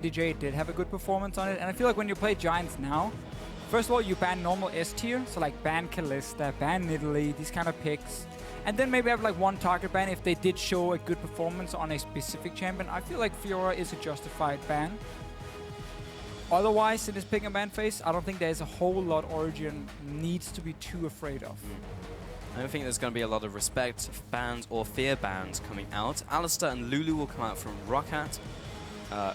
SmittyJ did have a good performance on it, and I feel like when you play Giants now, first of all, you ban normal S tier, so like ban Kalista, ban Nidalee, these kind of picks. And then maybe have like one target ban if they did show a good performance on a specific champion. I feel like Fiora is a justified ban. Otherwise, in this pick and ban phase, I don't think there's a whole lot Origen needs to be too afraid of. I don't think there's going to be a lot of respect bans or fear bans coming out. Alistar and Lulu will come out from Roccat.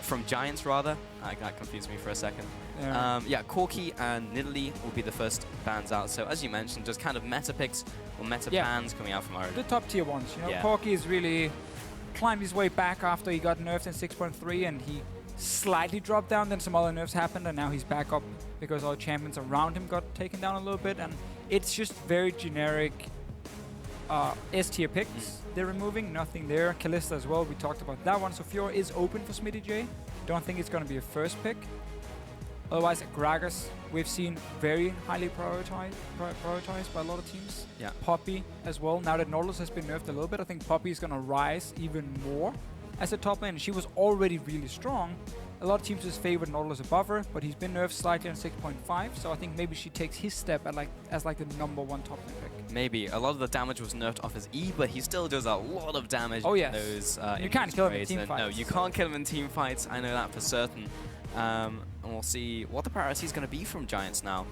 From Giants, rather. That confused me for a second. Yeah, Corki and Nidalee will be the first bans out. So, as you mentioned, just kind of meta picks or meta bans coming out from Origen. The top tier ones. You know, Corki has really climbed his way back after he got nerfed in 6.3 and he slightly dropped down. Then some other nerfs happened and now he's back up because all the champions around him got taken down a little bit. And it's just very generic S tier picks. They're removing nothing there. Kalista as well, we talked about that one. So Fiora is open for SmittyJ. Don't think it's going to be a first pick. Otherwise, Gragas, we've seen very highly prioritized by a lot of teams. Yeah. Poppy as well. Now that Nautilus has been nerfed a little bit, I think Poppy is going to rise even more as a top lane. She was already really strong. A lot of teams just favored Nautilus above her, but he's been nerfed slightly on 6.5, so I think maybe she takes his step at as the #1 top lane pick. Maybe. A lot of the damage was nerfed off his E, but he still does a lot of damage in those you can't kill him in team fights. No, you can't kill him in team fights, I know that for certain. And we'll see what the priority is going to be from Giants now.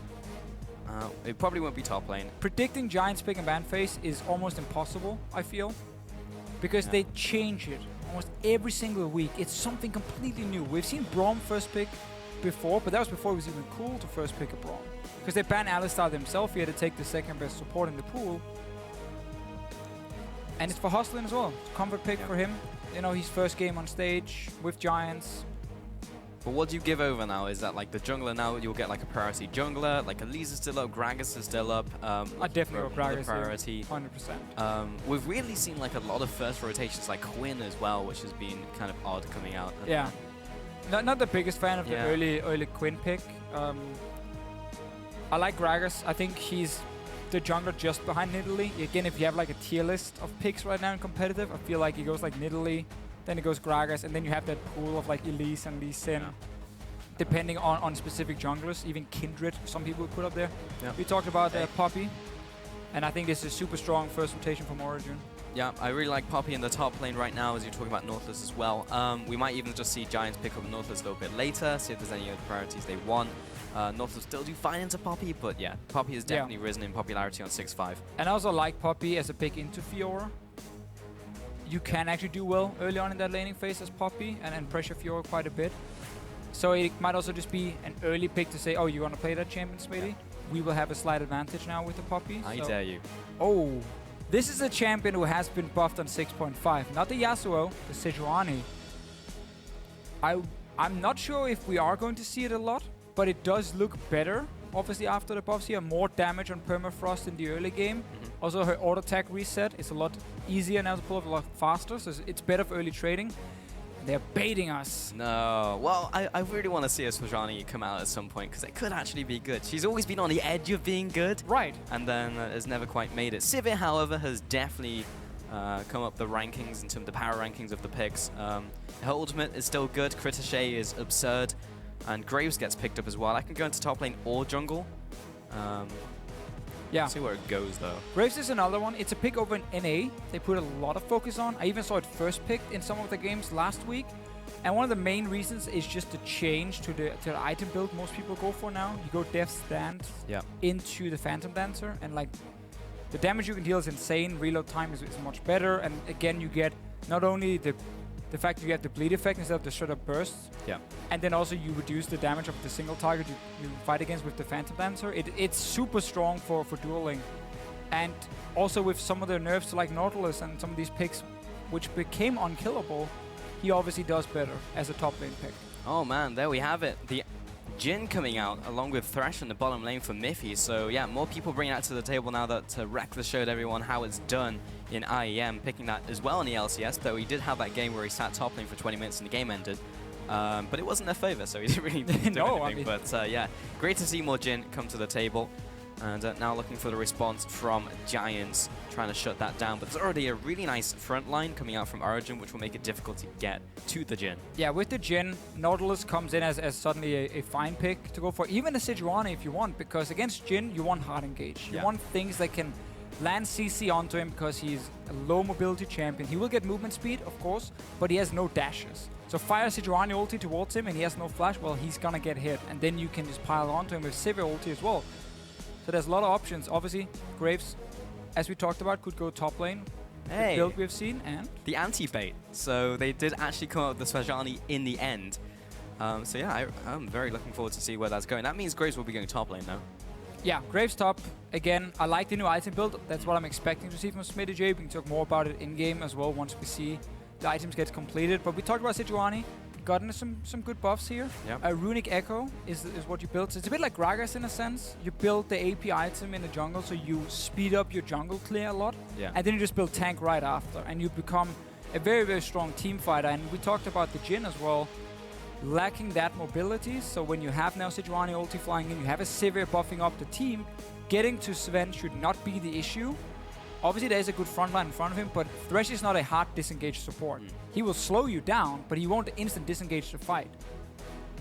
It probably won't be top lane. Predicting Giants pick and ban phase is almost impossible, I feel, because they change it almost every single week. It's something completely new. We've seen Braum first pick before, but that was before it was even cool to first pick a Braum. Because they banned Alistar themselves, he had to take the second best support in the pool. And it's for Hustlin as well. It's a comfort pick for him. You know, his first game on stage with Giants. But what do you give over now? Is that like the jungler now you'll get like a priority jungler, like Elisa's still up, Gragas is still up. I definitely go Gragas priority. 100%. We've really seen like a lot of first rotations like Quinn as well, which has been kind of odd coming out. Yeah. Not the biggest fan of the early Quinn pick. I like Gragas. I think he's the jungler just behind Nidalee. Again, if you have like a tier list of picks right now in competitive, I feel like he goes like Nidalee, then it goes Gragas, and then you have that pool of like Elise and Lee Sin, depending on specific junglers, even Kindred, some people would put up there. We talked about Poppy, and I think this is super strong first rotation from Origen. Yeah, I really like Poppy in the top lane right now, as you're talking about Nautilus as well. We might even just see Giants pick up Nautilus a little bit later, see if there's any other priorities they want. Nautilus still do fine into Poppy, but yeah, Poppy has definitely risen in popularity on 6.5. And I also like Poppy as a pick into Fiora. You can actually do well early on in that laning phase as Poppy and pressure Fiora quite a bit. So it might also just be an early pick to say, oh, you want to play that champion, Smitty? We will have a slight advantage now with the Poppy. I dare you. Oh, this is a champion who has been buffed on 6.5. Not the Yasuo, the Sejuani. I'm not sure if we are going to see it a lot, but it does look better. Obviously, after the buffs here, more damage on Permafrost in the early game. Also, her auto attack reset is a lot easier now to pull off, a lot faster, so it's better for early trading. They're baiting us. No. Well, I really want to see a Sejuani come out at some point, because it could actually be good. She's always been on the edge of being good. Right. And then has never quite made it. Sivir, however, has definitely come up the rankings in terms of the power rankings of the picks. Her ultimate is still good. Critiche is absurd. And Graves gets picked up as well. I can go into top lane or jungle. Yeah. See where it goes, though. Graves is another one. It's a pick over in NA. They put a lot of focus on. I even saw it first picked in some of the games last week. And one of the main reasons is just the change to the item build most people go for now. You go Death Stand into the Phantom Dancer. And like the damage you can deal is insane. Reload time is much better. And again, you get not only the fact that you get the bleed effect instead of the straight up bursts. Yeah. And then also you reduce the damage of the single target you fight against with the Phantom Dancer. It's super strong for dueling. And also with some of the nerfs to like Nautilus and some of these picks which became unkillable, he obviously does better as a top lane pick. Oh man, there we have it. The Jhin coming out along with Thresh in the bottom lane for Mithy. So yeah, more people bringing that to the table now that Reckless showed everyone how it's done in IEM, picking that as well in the LCS, though he did have that game where he sat top lane for 20 minutes and the game ended. But it wasn't their favor, so he didn't really do anything. I mean but yeah, great to see more Jhin come to the table. And now looking for the response from Giants, trying to shut that down. But there's already a really nice front line coming out from Origen, which will make it difficult to get to the Jhin. Yeah, with the Jhin, Nautilus comes in as suddenly a fine pick to go for. Even a Sejuani if you want, because against Jhin, you want hard engage. You want things that can land CC onto him because he's a low mobility champion. He will get movement speed, of course, but he has no dashes. So fire Sejuani ulti towards him and he has no flash, well, he's gonna get hit. And then you can just pile onto him with Sivir ulti as well. So there's a lot of options. Obviously, Graves, as we talked about, could go top lane. Hey. The build we've seen, and the anti-bait. So they did actually come up with the Sejuani in the end. So yeah, I'm very looking forward to see where that's going. That means Graves will be going top lane now. Yeah, Graves top. Again, I like the new item build. That's what I'm expecting to see from SmittyJ. We can talk more about it in-game as well once we see the items get completed. But we talked about Sejuani. Gotten some good buffs here. Yep. A Runic Echo is what you build. So it's a bit like Gragas in a sense. You build the AP item in the jungle, so you speed up your jungle clear a lot. Yeah. And then you just build tank right after. And you become a very, very strong team fighter. And we talked about the Jhin as well. Lacking that mobility. So when you have now Sejuani ulti flying in, you have a Sivir buffing up the team. Getting to Zven should not be the issue. Obviously, there is a good front line in front of him, but Thresh is not a hard disengage support. He will slow you down, but he won't instant disengage the fight.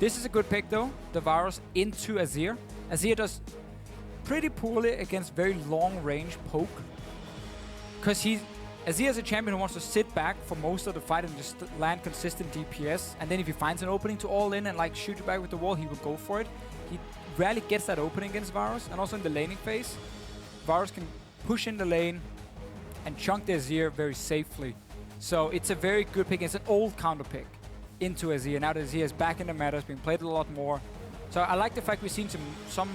This is a good pick, though. The Varus into Azir. Azir does pretty poorly against very long-range poke. Because Azir is a champion who wants to sit back for most of the fight and just land consistent DPS. And then if he finds an opening to all in and like shoot you back with the wall, he will go for it. He rarely gets that opening against Varus. And also in the laning phase, Varus can push in the lane and chunk the Azir very safely. So it's a very good pick. It's an old counter pick into Azir. Now that Azir is back in the meta, it's been played a lot more. So I like the fact we've seen some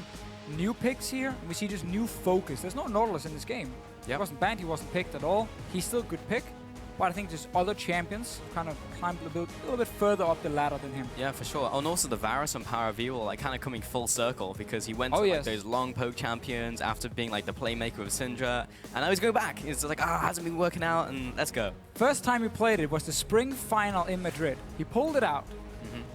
new picks here. We see just new focus. There's no Nautilus in this game. He wasn't banned, he wasn't picked at all. He's still a good pick. But I think just other champions kind of climbed a little bit further up the ladder than him. Yeah, for sure. And also the Varus and PowerOfEvil like kind of coming full circle because he went to like those long poke champions after being like the playmaker with Syndra. And now he's going back. He's like, hasn't been working out and let's go. First time he played it was the spring final in Madrid. He pulled it out.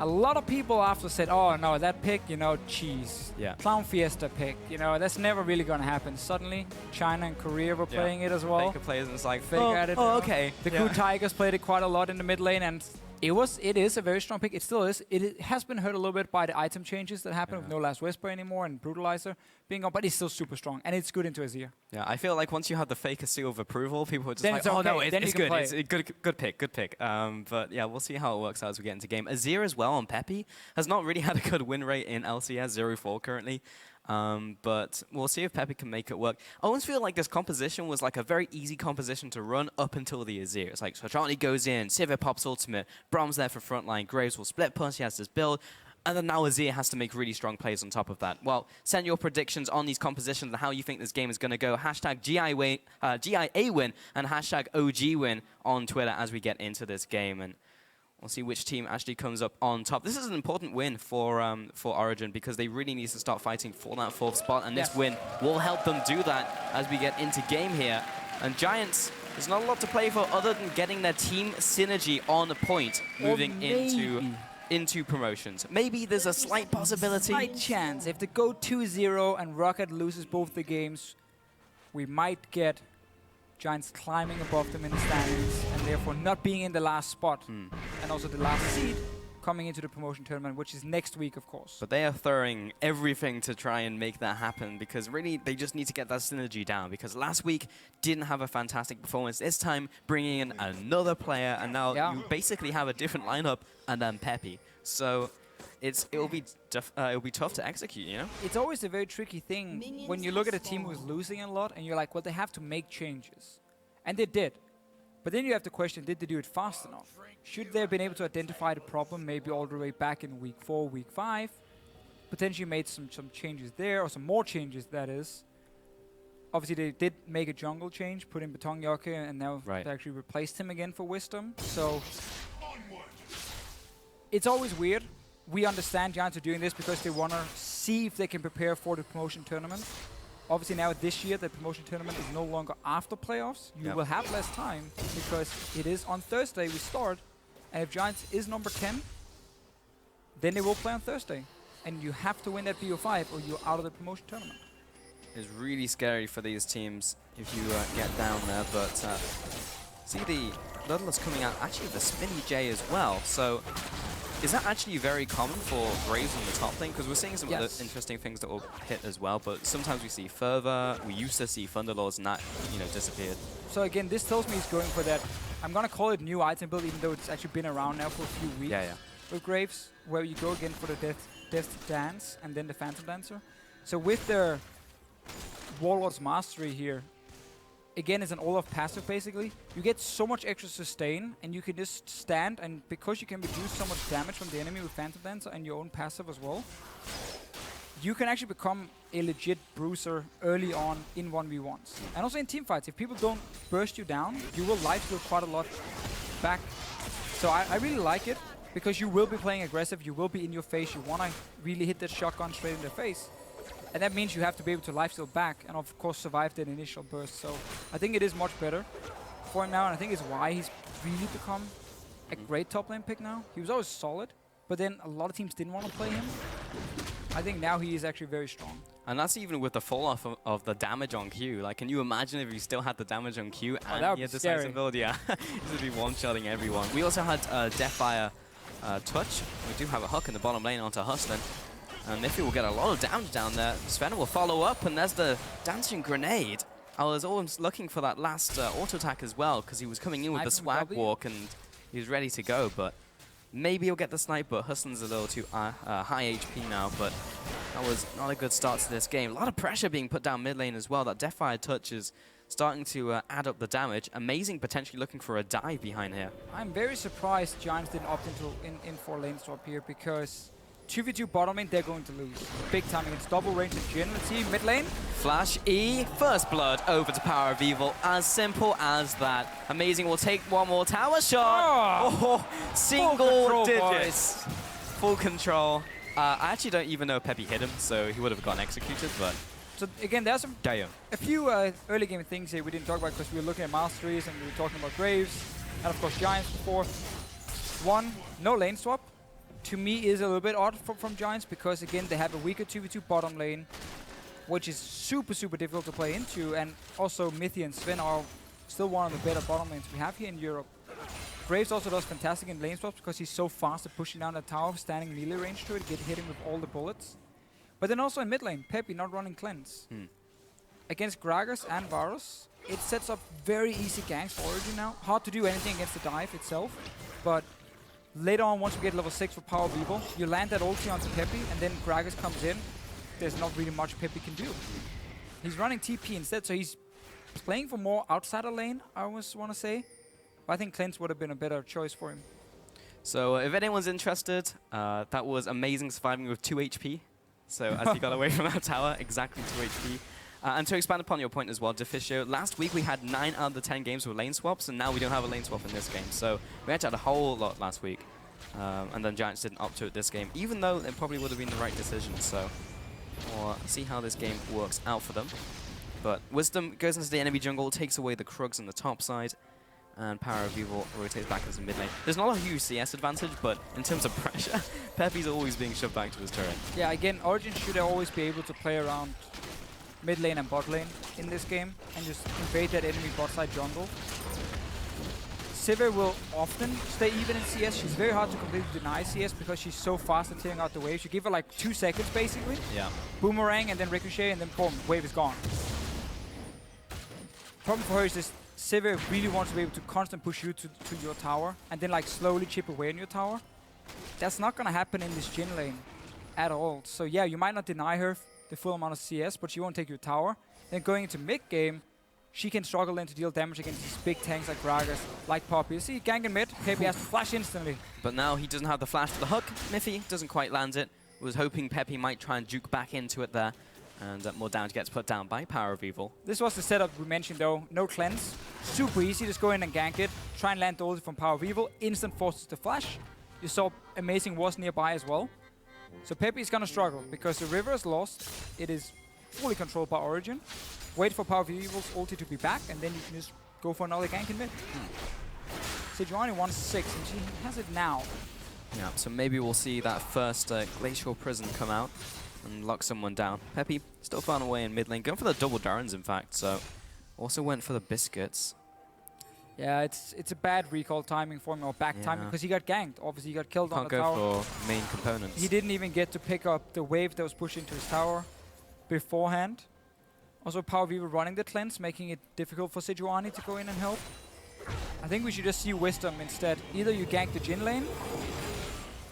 A lot of people after said, oh no, that pick, you know, cheese. Yeah. Clown Fiesta pick, you know, that's never really going to happen. Suddenly, China and Korea were playing it as well. Faker players and it's like, okay. The Ku Tigers played it quite a lot in the mid lane, and it is a very strong pick. It still is. It has been hurt a little bit by the item changes that happened with no Last Whisper anymore and Brutalizer being on, but it's still super strong, and it's good into Azir. Yeah, I feel like once you have the Faker seal of approval, people are just like, oh no, it's good. It's a good pick. But yeah, we'll see how it works out as we get into game. Azir as well on PePii has not really had a good win rate in LCS, 0-4 currently. But we'll see if PePii can make it work. I always feel like this composition was like a very easy composition to run up until the Azir. It's like Sejuani goes in, Sivir pops ultimate, Braum's there for frontline, Graves will split push, he has this build, and then now Azir has to make really strong plays on top of that. Well, send your predictions on these compositions and how you think this game is going to go. Hashtag GIA win and hashtag OG win on Twitter as we get into this game. And we'll see which team actually comes up on top. This is an important win for Origen because they really need to start fighting for that 4th spot, and this win will help them do that as we get into game here. And Giants, there's not a lot to play for other than getting their team synergy on point, moving into promotions. Maybe there's a slight possibility. Slight chance. If they go 2-0 and Rocket loses both the games, we might get Giants climbing above them in the standings and therefore not being in the last spot. And also the last seed coming into the promotion tournament, which is next week, of course. But they are throwing everything to try and make that happen because really they just need to get that synergy down because last week didn't have a fantastic performance. This time bringing in another player and now you basically have a different lineup and then PePii. So it'll be tough to execute, you know? It's always a very tricky thing when you look at a team who's losing a lot and you're like, well, they have to make changes. And they did. But then you have to question, did they do it fast enough? Should they have been able to identify the problem maybe all the way back in week 4, week 5? Potentially made some changes there, or some more changes, that is. Obviously, they did make a jungle change, put in Beton Yoke, and now they actually replaced him again for Wisdom. So it's always weird. We understand Giants are doing this because they want to see if they can prepare for the promotion tournament. Obviously now this year the promotion tournament is no longer after playoffs. You will have less time because it is on Thursday we start. And if Giants is number 10, then they will play on Thursday. And you have to win that BO5 or you're out of the promotion tournament. is really scary for these teams if you get down there. But see the Bloodlust coming out, actually the SmittyJ as well. So is that actually very common for Graves on the top lane? Because we're seeing some other interesting things that will hit as well, but sometimes we see Fervor, we used to see Thunderlords, and that, you know, disappeared. So again, this tells me he's going for that, I'm gonna call it new item build, even though it's actually been around now for a few weeks. Yeah, yeah. With Graves, where you go again for the Death Dance and then the Phantom Dancer. So with the Warlord's Mastery here, again, it's an all-off passive basically. You get so much extra sustain, and you can just stand, and because you can reduce so much damage from the enemy with Phantom Dancer and your own passive as well, you can actually become a legit bruiser early on in 1v1s. And also in teamfights, if people don't burst you down, you will lifesteal quite a lot back. So I really like it, because you will be playing aggressive, you will be in your face, you want to really hit that shotgun straight in their face. And that means you have to be able to lifesteal back and of course survive that initial burst. So I think it is much better for him now, and I think it's why he's really become a great top lane pick now. He was always solid, but then a lot of teams didn't want to play him. I think now he is actually very strong. And that's even with the fall off of the damage on Q. Like, can you imagine if he still had the damage on Q and he had decisive build? Yeah, he would be one-shotting everyone. We also had Deficio touch. We do have a hook in the bottom lane onto Hustlin. And Mithy will get a lot of damage down there. Zven will follow up, and there's the dancing grenade. I was almost looking for that last auto attack as well, because he was coming in with the swag walk and he was ready to go. But maybe he'll get the snipe, but Hustlin's a little too high HP now. But that was not a good start to this game. A lot of pressure being put down mid lane as well. That Deficio touch is starting to add up the damage. Amazing, potentially looking for a dive behind here. I'm very surprised Giants didn't opt in for lane swap here, because 2v2 bottom lane, they're going to lose big time against double range and Jhin. Let's see, mid lane. Flash E, first blood over to PowerOfEvil. As simple as that. Amazing will take one more tower shot. Oh, single digits. Full control. I actually don't even know if Pepi hit him, so he would have gotten executed, but... So again, there's GIA. A few early game things here we didn't talk about because we were looking at masteries and we were talking about Graves. And of course Giants before. One, no lane swap. To me is a little bit odd from Giants, because again they have a weaker 2v2 bottom lane, which is super difficult to play into, and also Mithy and Zven are still one of the better bottom lanes we have here in Europe. Graves also does fantastic in lane swaps because he's so fast at pushing down the tower, standing melee range to it, hitting with all the bullets. But then also in mid lane, Pepi not running cleanse. Against Gragas and Varus, it sets up very easy ganks for Origen now. Hard to do anything against the dive itself, but later on, once we get level 6 for PowerOfEvil, you land that ulti onto Pepi, and then Gragas comes in. There's not really much Pepi can do. He's running TP instead, so he's playing for more outsider lane, I always want to say. But I think cleanse would have been a better choice for him. So if anyone's interested, that was amazing surviving with 2 HP. So as he got away from that tower, exactly 2 HP. And to expand upon your point as well, Deficio, last week we had 9 out of the 10 games with lane swaps, and now we don't have a lane swap in this game. So we actually had a whole lot last week. And then Giants didn't opt to it this game, even though it probably would have been the right decision. So we'll see how this game works out for them. But Wisdom goes into the enemy jungle, takes away the Krugs on the top side, and PowerOfEvil rotates back into mid lane. There's not a huge CS advantage, but in terms of pressure, Pepi's always being shoved back to his turret. Yeah, again, Origen should always be able to play around mid lane and bot lane in this game and just invade that enemy bot side jungle. Sivir will often stay even in CS. She's very hard to completely deny CS because she's so fast at clearing out the waves. You give her like 2 seconds basically. Yeah. Boomerang and then ricochet and then boom, wave is gone. Problem for her is this: Sivir really wants to be able to constant push you to your tower and then like slowly chip away on your tower. That's not gonna happen in this Jhin lane at all. So yeah, you might not deny her the full amount of CS, but she won't take your tower. Then going into mid game, she can struggle then to deal damage against these big tanks like Gragas, like Poppy. You see, gank in mid, Pepi has to flash instantly. But now he doesn't have the flash for the hook. Mithy doesn't quite land it. Was hoping Pepi might try and juke back into it there. And more damage gets put down by PowerOfEvil. This was the setup we mentioned though. No cleanse. Super easy, just go in and gank it. Try and land the ulti from PowerOfEvil. Instant forces the flash. You saw amazing was nearby as well. So Pepi is gonna struggle because the river is lost. It is fully controlled by Origen. Wait for PowerOfEvil's ulti to be back, and then you can just go for another gank in mid. Sejuani wants 6, and she has it now. Yeah, so maybe we'll see that first Glacial Prison come out. and lock someone down. PePii still found a way in mid lane, going for the double Darrens in fact, so also went for the biscuits. Yeah, it's a bad recall timing for him, or back timing, because he got ganked. Obviously, he got killed on the tower. Can't go for main components. He didn't even get to pick up the wave that was pushed into his tower beforehand. Also, PowerOfEvil running the cleanse, making it difficult for Sejuani to go in and help. I think we should just see Wisdom instead. Either you gank the Jhin lane,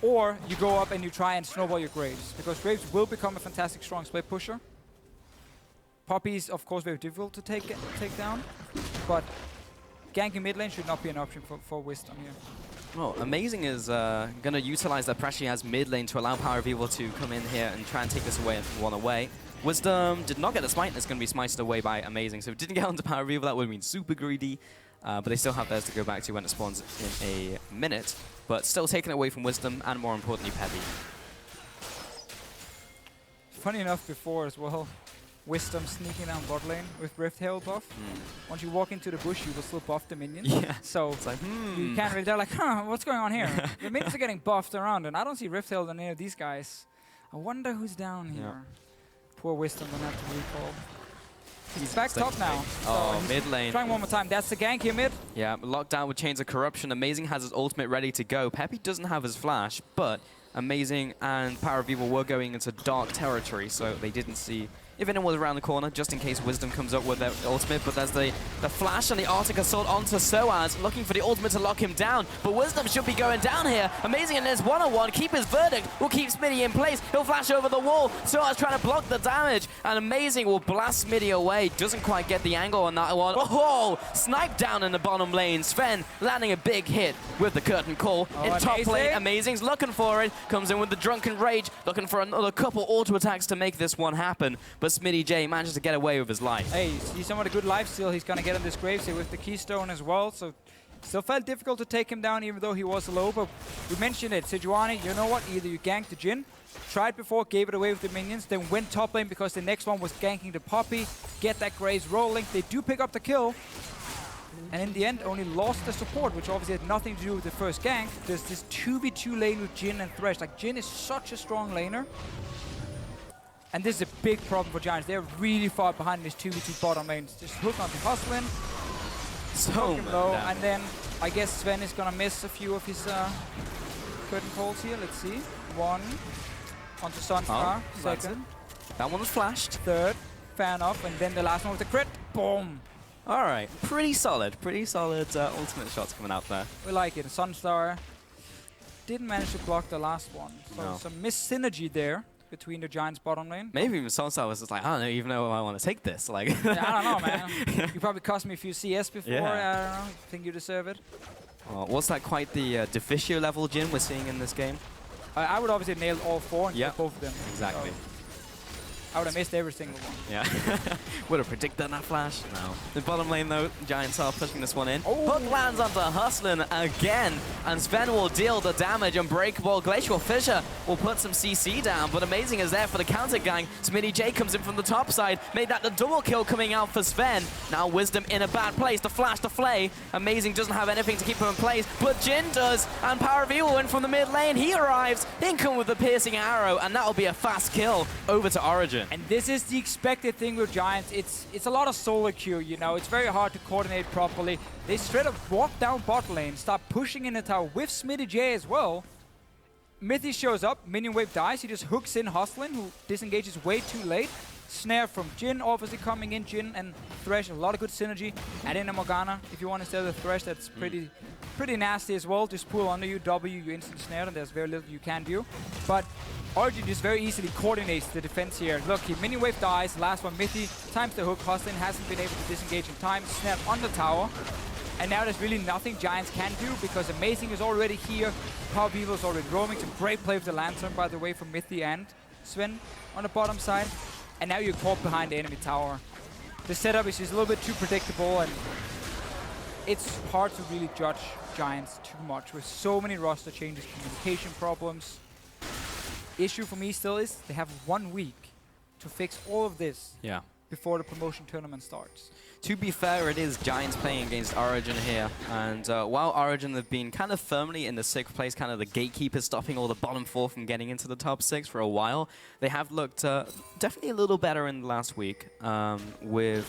or you go up and you try and snowball your Graves, because Graves will become a fantastic strong split pusher. Poppy is, of course, very difficult to take down, but ganking mid lane should not be an option for Wisdom here. Well, Amazing is going to utilize that pressure he has mid lane to allow PowerOfEvil to come in here and try and take this one away. Wisdom did not get the smite, it's going to be smited away by Amazing, so if it didn't get onto PowerOfEvil, that would have been super greedy. But they still have theirs to go back to when it spawns in a minute. But still taking it away from Wisdom, and more importantly, PePii. Funny enough, before as well, Wisdom sneaking down bot lane with Rift Hail buff. Once you walk into the bush, you will still buff the minions. Yeah. So it's like, you can't really tell, like, huh, what's going on here? The minions are getting buffed around, and I don't see Rift Hail on any of these guys. I wonder who's down here. Yeah. Poor Wisdom will have to recall. He's back top now. Oh, mid lane. Trying one more time. That's the gank here mid. Yeah, locked down with Chains of Corruption. Amazing has his ultimate ready to go. PePii doesn't have his flash, but Amazing and PowerOfEvil were going into dark territory, so they didn't see if anyone was around the corner, just in case Wisdom comes up with their ultimate. But there's the flash and the Arctic Assault onto Soaz, looking for the ultimate to lock him down. But Wisdom should be going down here. Amazing in this one-on-one, keep his verdict, will keep Smitty in place. He'll flash over the wall. Soaz trying to block the damage, and Amazing will blast Smitty away. Doesn't quite get the angle on that one. Oh, sniped down in the bottom lane. Zven landing a big hit with the curtain call. In top lane, Amazing's looking for it. Comes in with the Drunken Rage, looking for another couple auto attacks to make this one happen. But SmittyJ manages to get away with his life. Hey, see some of the good lifesteal he's gonna get on this Graves here with the Keystone as well, so still felt difficult to take him down even though he was low, but we mentioned it, Sejuani, you know what, either you gank the Jhin, tried before, gave it away with the minions, then went top lane because the next one was ganking the Poppy, get that Graves rolling, they do pick up the kill, and in the end only lost the support, which obviously had nothing to do with the first gank. There's this 2v2 lane with Jhin and Thresh, like Jhin is such a strong laner. And this is a big problem for Giants. They're really far behind this 2v2 bottom lane. Just hook onto Hustlin, So low, and then I guess Zven is gonna miss a few of his curtain calls here. Let's see. One onto SONSTAR. Second. That one was flashed. Third. Fair enough. And then the last one with the crit. Boom. All right. Pretty solid ultimate shots coming out there. We like it. SONSTAR didn't manage to block the last one. So some missed synergy there between the Giants' bottom lane. Maybe even SONSTAR was just like, I don't even know if I want to take this. Like, yeah, I don't know, man. You probably cost me a few CS before. Yeah. I don't know. Think you deserve it. Was that quite the Deficio level Jhin we're seeing in this game? I would obviously nail all four and get both of them. Exactly. So I would have missed every single one. Yeah. Would have predicted that flash. No. The bottom lane, though, Giants are pushing this one in. Hook lands onto Hustlin again, and Zven will deal the damage. Unbreakable Glacial Fissure will put some CC down, but Amazing is there for the counter gang. SmittyJ comes in from the top side, made that the double kill coming out for Zven. Now Wisdom in a bad place. The flash, the flay. Amazing doesn't have anything to keep him in place, but Jhin does, and PowerOfEvil in from the mid lane. He arrives, in come with the piercing arrow, and that'll be a fast kill over to Origen. And this is the expected thing with Giants. It's a lot of solo queue, you know. It's very hard to coordinate properly. They straight up walk down bot lane, start pushing in the tower with SmittyJ as well. Mithy shows up, minion wave dies. He just hooks in Hustlin, who disengages way too late. Snare from Jhin, obviously coming in. Jhin and Thresh, a lot of good synergy. Add in a Morgana if you want to instead of the Thresh. That's pretty nasty as well. Just pull under you, W, you instant snare, and there's very little you can do. But Origen just very easily coordinates the defense here. Look, he minion wave dies. Last one, Mithy times the hook. Hustlin hasn't been able to disengage in time. Snare on the tower. And now there's really nothing Giants can do because Amazing is already here. PowerOfEvil is already roaming. It's a great play with the Lantern, by the way, from Mithy and Zven on the bottom side. And now you're caught behind the enemy tower. The setup is just a little bit too predictable, and it's hard to really judge Giants too much with so many roster changes, communication problems. Issue for me still is they have 1 week to fix all of this. Yeah. before the promotion tournament starts. To be fair, it is Giants playing against Origen here, and while Origen have been kind of firmly in the 6th place, kind of the gatekeeper stopping all the bottom 4 from getting into the top 6 for a while, they have looked definitely a little better in the last week with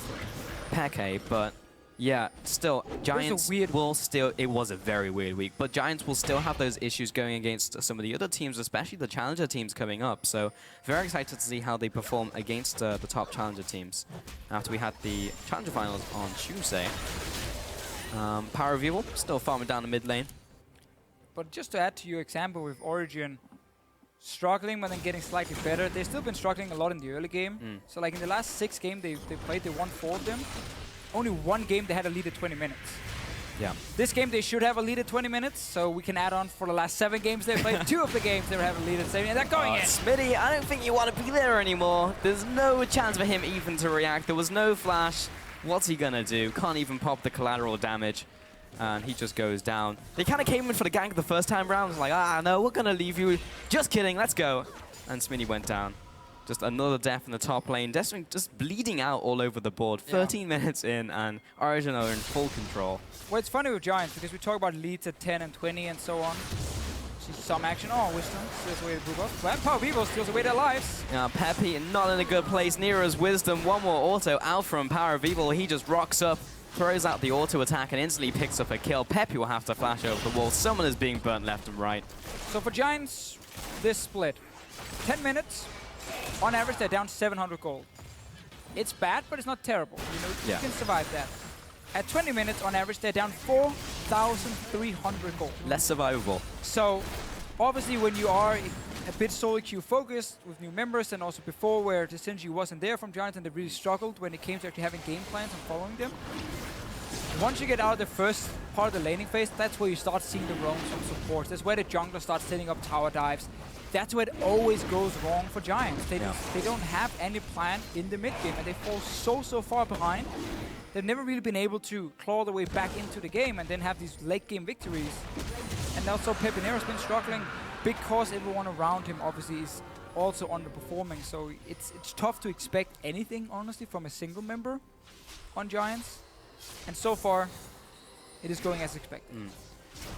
PePii, but yeah, still, Giants will still, it was a very weird week, but Giants will still have those issues going against some of the other teams, especially the challenger teams coming up. So very excited to see how they perform against the top challenger teams after we had the challenger finals on Tuesday. PowerOfEvil still farming down the mid lane. But just to add to your example with Origen struggling but then getting slightly better, they've still been struggling a lot in the early game. So like in the last 6 games they played, they won 4 of them. Only 1 game they had a lead at 20 minutes. Yeah. This game they should have a lead at 20 minutes, so we can add on for the last 7 games they played. 2 of the games they have a lead at 7 minutes. They're going in. Smitty, I don't think you want to be there anymore. There's no chance for him even to react. There was no flash. What's he gonna do? Can't even pop the collateral damage. And he just goes down. They kind of came in for the gank the first time round. It's like, no, we're gonna leave you. Just kidding, let's go. And Smitty went down. Just another death in the top lane. Destiny just bleeding out all over the board. 13 minutes in, and Origen are in full control. Well, it's funny with Giants, because we talk about leads at 10 and 20 and so on. See some action. Oh, Wisdom steals away the blue buff. Well, PowerOfEvil steals away their lives. Yeah, PePii not in a good place. Nero's Wisdom. One more auto out from PowerOfEvil. He just rocks up, throws out the auto attack, and instantly picks up a kill. PePii will have to flash over the wall. Someone is being burnt left and right. So for Giants, this split. 10 minutes. On average, they're down 700 gold. It's bad, but it's not terrible. You know, you can survive that. At 20 minutes, on average, they're down 4,300 gold. Less survivable. So, obviously, when you are a bit solo queue focused with new members, and also before where the synergy wasn't there from Giants, and they really struggled when it came to actually having game plans and following them. Once you get out of the first part of the laning phase, that's where you start seeing the roams from supports. That's where the jungler starts setting up tower dives. That's where it always goes wrong for Giants. They don't have any plan in the mid game, and they fall so far behind. They've never really been able to claw their way back into the game and then have these late game victories. And also PePii has been struggling because everyone around him obviously is also underperforming. So it's tough to expect anything, honestly, from a single member on Giants. And so far, it is going as expected.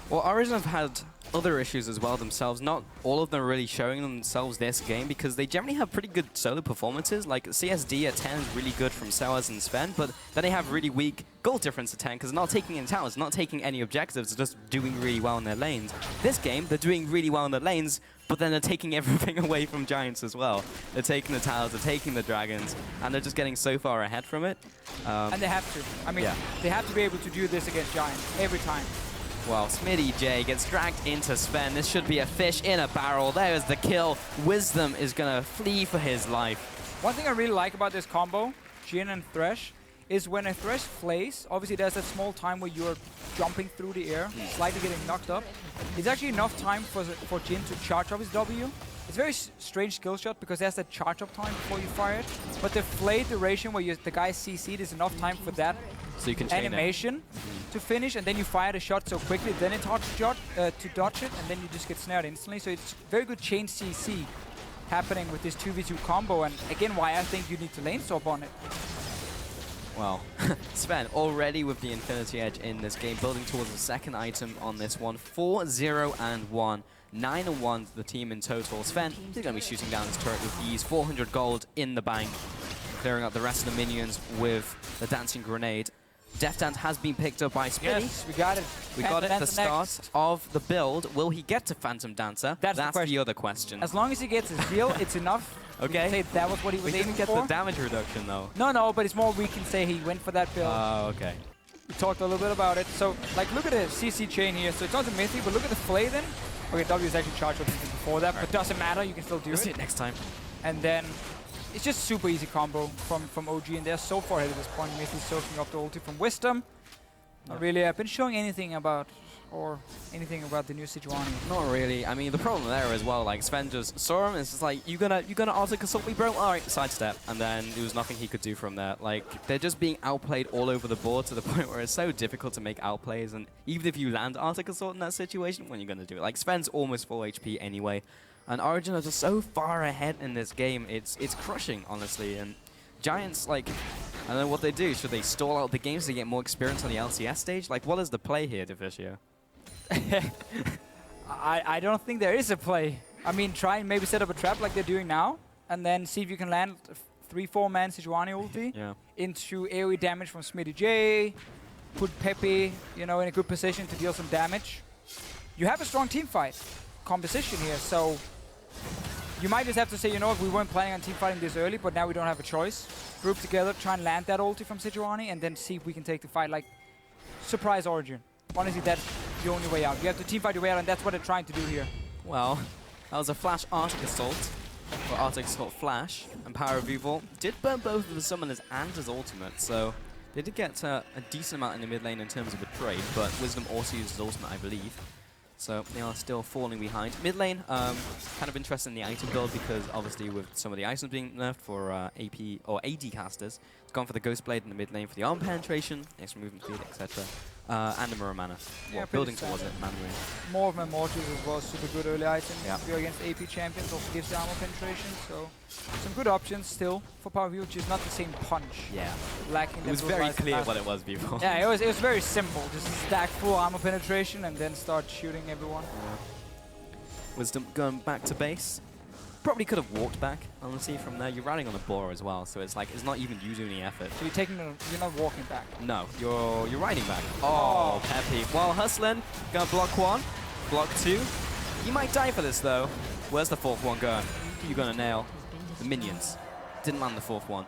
Well, Origen have had other issues as well themselves. Not all of them are really showing themselves this game because they generally have pretty good solo performances. Like CSD at 10 is really good from Soaz and Zven, but then they have really weak goal difference at 10 because they're not taking any towers, not taking any objectives, they're just doing really well in their lanes. This game, they're doing really well in their lanes, but then they're taking everything away from Giants as well. They're taking the towers, they're taking the dragons, and they're just getting so far ahead from it. And they have to. I mean, they have to be able to do this against Giants every time. Well, SmittyJ gets dragged into Zven. This should be a fish in a barrel. There's the kill. Wisdom is going to flee for his life. One thing I really like about this combo, Jhin and Thresh, is when a Thresh flays, obviously there's that small time where you're jumping through the air, slightly getting knocked up. It's actually enough time for Jhin to charge up his W. It's a very strange skill shot because there's that charge up time before you fire it. But the flay duration where the guy CC'd is enough time for that animation to finish, and then you fire the shot so quickly, then it's hard to dodge it, and then you just get snared instantly. So it's very good chain CC happening with this 2v2 combo, and again why I think you need to lane swap on it. Well, Zven already with the Infinity Edge in this game, building towards the second item on this one. 4-0-1. 9-1 the team in total. Zven is going to be shooting down his turret with ease. 400 gold in the bank, clearing up the rest of the minions with the dancing grenade. Death Dance has been picked up by Smitty. Yes, we got it. We got it at the start of the build. Will he get to Phantom Dancer? That's the other question. As long as he gets his heal, it's enough. Okay. We can say that was what he was aiming for. We didn't get the damage reduction, though. No, but it's more we can say he went for that build. Oh, okay. We talked a little bit about it. So, like, look at the CC chain here. So it's not a Mithy, but look at the flay then. Okay, W is actually charged up before that, but doesn't matter. You can still do it. We'll see it next time. And then it's just super easy combo from OG, and they're so far ahead at this point. Mithy soaking up the ulti from Wisdom. Not really been showing anything about the new Sejuani. Not really. I mean, the problem there as well, like Zven just saw him. It's just like, you gonna auto consult me, bro? All right, sidestep, and then there was nothing he could do from there. Like, they're just being outplayed all over the board to the point where it's so difficult to make outplays. And even if you land auto consult in that situation, when are you gonna do it? Like, Sven's almost full HP anyway, and Origen are just so far ahead in this game. It's crushing, honestly. And Giants, like, I don't know what they do. Should they stall out the games to get more experience on the LCS stage? Like, what is the play here, Deficio? I don't think there is a play. I mean, try and maybe set up a trap like they're doing now, and then see if you can land 3-4-man Sejuani ulti into AoE damage from SmittyJ, put xPePii, you know, in a good position to deal some damage. You have a strong team fight composition here, so you might just have to say, you know what, we weren't planning on team fighting this early, but now we don't have a choice. Group together, try and land that ulti from Sejuani, and then see if we can take the fight, like, surprise Origen. Honestly, that's the only way out. You have to team fight your way out, and that's what they're trying to do here. Well, that was a Flash Arctic Assault, or Arctic Assault Flash, and PowerOfEvil did burn both of the summoners and his ultimate, so they did get a decent amount in the mid lane in terms of a trade, but Wisdom also used his ultimate, I believe. So they are still falling behind. Mid lane, kind of interested in the item build because obviously with some of the items being nerfed for AP or AD casters, it's gone for the Ghost Blade in the mid lane for the arm penetration, extra movement speed, etc. And the Mirror Mana. Yeah, well, building towards it, manually. More of my mortars as well, super good early item. Yeah. If you're against AP champions, also gives the armor penetration, so some good options still for PowerOfEvil, which is not the same punch. Yeah. Lacking it was very clear what it was before. Yeah, it was very simple. Just stack full armor penetration and then start shooting everyone. Yeah. Wisdom going back to base. Probably could have walked back, honestly, from there. You're riding on the boar as well, so it's like it's not even you doing any effort. So you're not walking back. No, you're riding back. Oh, xPePii. Well, Hustlin gonna block one, block two. You might die for this though. Where's the fourth one going? Who you gonna nail? The minions. Didn't land the fourth one,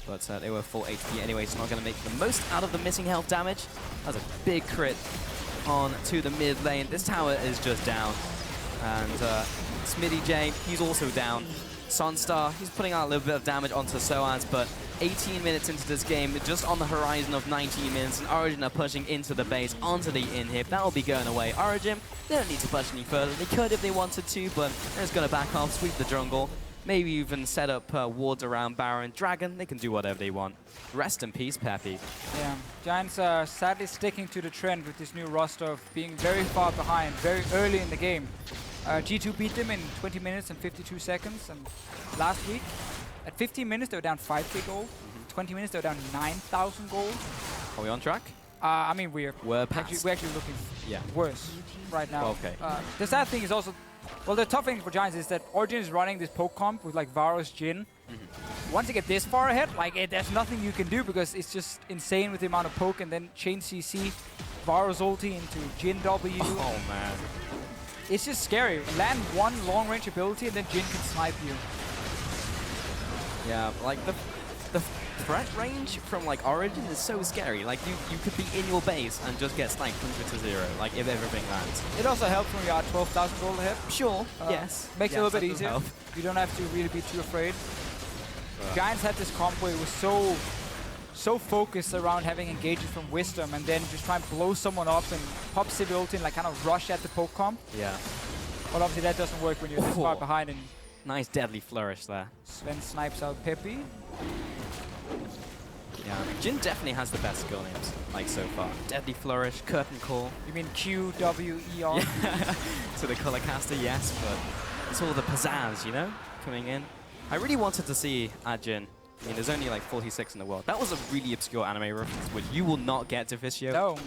but they were full HP anyway, so not gonna make the most out of the missing health damage. That's a big crit on to the mid lane. This tower is just down, and SmittyJ, he's also down. SONSTAR, he's putting out a little bit of damage onto Soaz, but 18 minutes into this game, just on the horizon of 19 minutes, and Origen are pushing into the base, onto the inhib. That will be going away. Origen, they don't need to push any further. They could if they wanted to, but they're just going to back off, sweep the jungle, maybe even set up wards around Baron. Dragon, they can do whatever they want. Rest in peace, xPePii. Yeah, Giants are sadly sticking to the trend with this new roster of being very far behind, very early in the game. G2 beat them in 20 minutes and 52 seconds, and last week, at 15 minutes, they were down 5k gold. 20 minutes, they were down 9,000 gold. Are we on track? I mean, we're past. actually looking worse right now. Okay. The sad thing is also, well, the tough thing for Giants is that Origen is running this poke comp with like Varus, Jhin. Once you get this far ahead, like there's nothing you can do because it's just insane with the amount of poke, and then chain CC, Varus ulti into Jhin W. Oh man. It's just scary. Land one long-range ability and then Jhin can snipe you. Yeah, like the threat range from like Origen is so scary. Like you could be in your base and just get sniped 100-0, like if everything lands. It also helps when you are 12,000 gold ahead. Sure, yes. Makes it a little bit easier. You don't have to really be too afraid. Giants had this comp where it was so focused around having engagement from Wisdom and then just try and blow someone up and pop Sivir ulti and like kind of rush at the poke comp. Yeah. But obviously that doesn't work when you're this far behind. And nice deadly flourish there. Zven snipes out xPePii. Yeah, Jhin definitely has the best skill names, like so far. Deadly Flourish, Curtain Call. You mean Q, W, E, R? Yeah. To the color caster, yes, but it's all the pizzazz, you know, coming in. I really wanted to see Jhin. I mean, there's only like 46 in the world. That was a really obscure anime reference, which you will not get, Deficio. No.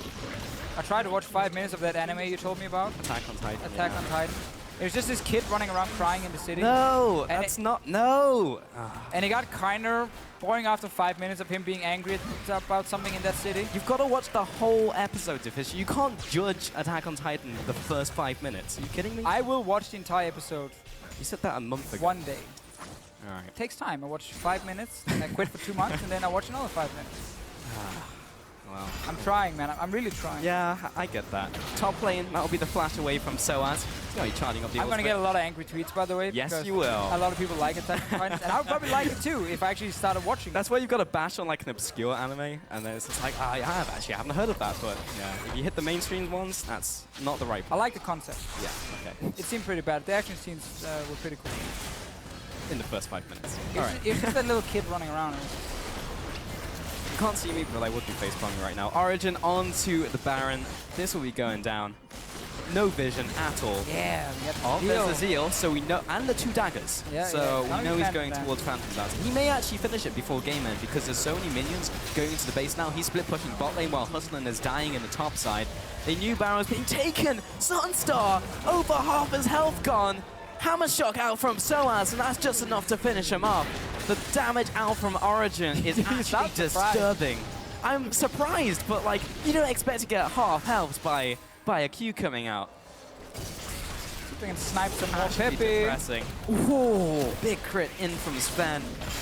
I tried to watch 5 minutes of that anime you told me about. Attack on Titan. Attack on Titan. It was just this kid running around crying in the city. No, that's not, no. And it got kinder boring after 5 minutes of him being angry about something in that city. You've got to watch the whole episode, Deficio. You can't judge Attack on Titan the first 5 minutes. Are you kidding me? I will watch the entire episode. You said that a month ago. One day. All right. It takes time. I watch 5 minutes, and I quit for 2 months, and then I watch another 5 minutes. Well, I'm trying, man. I'm really trying. Yeah, I get that. Top lane, that'll be the flash away from Soaz. He's going to be charging up the I'm going to get a lot of angry tweets, by the way. Yes, you will. A lot of people like Attack on Titan, and I would probably like it too if I actually started watching That's why you've got to bash on like an obscure anime, and then it's just like, I haven't heard of that, but yeah, if you hit the mainstream ones, that's not the right I like the concept. Yeah, okay. It seemed pretty bad. The action scenes were pretty cool. In the first 5 minutes. It's just that little kid running around. You can't see me, but I would be facepalming right now. Origen onto the Baron. This will be going down. no vision at all. Yeah, we got Oh, the there's deal. the zeal, so we know, and the 2 daggers. Yeah, so yeah. we know he's Phantom going Dance. towards Phantom Dance. He may actually finish it before game end because there's so many minions going into the base now. He's split pushing bot lane while Hustlin is dying in the top side. They knew Baron was being taken. SONSTAR, over half his health gone. Hammer shock out from Soaz, and that's just enough to finish him up. The damage out from Origen is actually disturbing. I'm surprised, but like, you don't expect to get half health by a Q coming out. We can snipe some more Actually Pepe. depressing. Ooh, big crit in from Zven.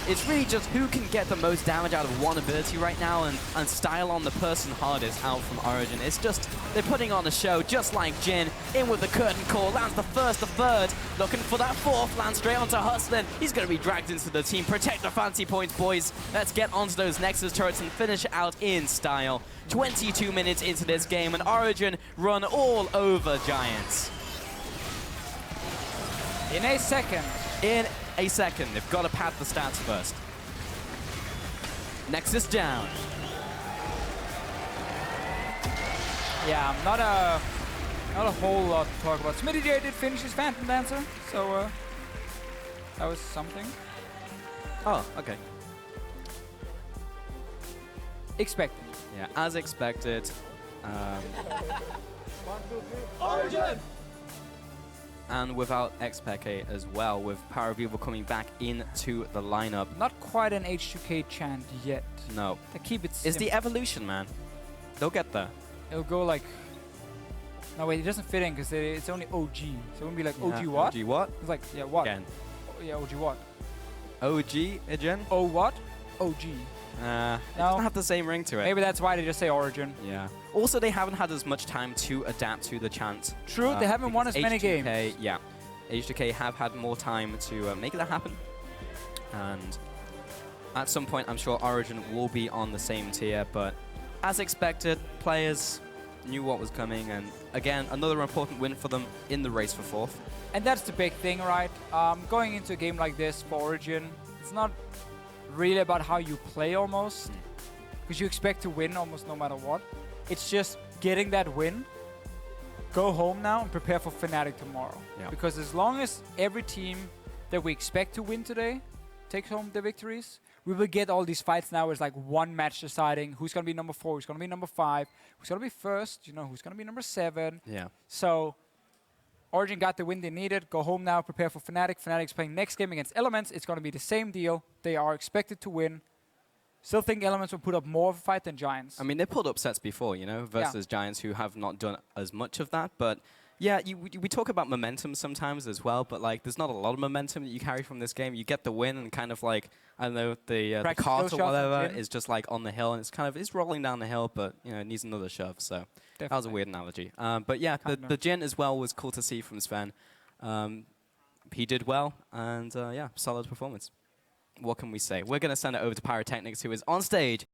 It's really just who can get the most damage out of one ability right now and style on the person hardest out from Origen. It's just, they're putting on a show just like Jhin. In with the curtain call, lands the first, the third. Looking for that fourth, lands straight onto Hustlin. He's going to be dragged into the team. Protect the fancy points, boys. Let's get onto those Nexus turrets and finish it out in style. 22 minutes into this game, and Origen run all over Giants. In a second. In a second. They've got to pad the stats first. Nexus down. Yeah, not a whole lot to talk about. SmittyJ did finish his Phantom Dancer, so that was something. Oh, okay. Expected. Yeah, as expected. Origen! And without xPePii as well, with PowerOfEvil coming back into the lineup. Not quite an H2K chant yet. No. They keep it It's simple. the evolution, man. They'll get there. It'll go like... No, wait, it doesn't fit in because it's only OG. So it won't be like OG what? OG what? It's like, yeah, what? Again. Oh, yeah, OG what? OG again? Oh, what? OG. It No. doesn't have the same ring to it. Maybe that's why they just say Origin. Yeah. Also, they haven't had as much time to adapt to the chant. True, they haven't won as many H2K, games. Yeah. H2K have had more time to make that happen. And at some point, I'm sure Origen will be on the same tier. But as expected, players knew what was coming. And again, another important win for them in the race for fourth. And that's the big thing, right? Going into a game like this for Origin, it's not really about how you play almost. Because you expect to win almost no matter what. It's just getting that win. Go home now and prepare for Fnatic tomorrow. Yeah. Because as long as every team that we expect to win today takes home the victories, we will get all these fights now as like one match deciding who's going to be number 4, who's going to be number 5, who's going to be first, you know, who's going to be number 7. Yeah. So Origen got the win they needed. Go home now, prepare for Fnatic. Fnatic's playing next game against Elements. It's going to be the same deal. They are expected to win. Still think Elements will put up more of a fight than Giants. I mean, they pulled up sets before, you know, versus Giants who have not done as much of that. But yeah, we talk about momentum sometimes as well, but like there's not a lot of momentum that you carry from this game. You get the win and kind of like, I don't know, the cart or whatever is just like on the hill and it's kind of, it's rolling down the hill, but you know, it needs another shove. So that was a weird analogy. But yeah, the Jhin as well was cool to see from Zven. He did well and yeah, solid performance. What can we say? We're going to send it over to Pyrotechnics, who is on stage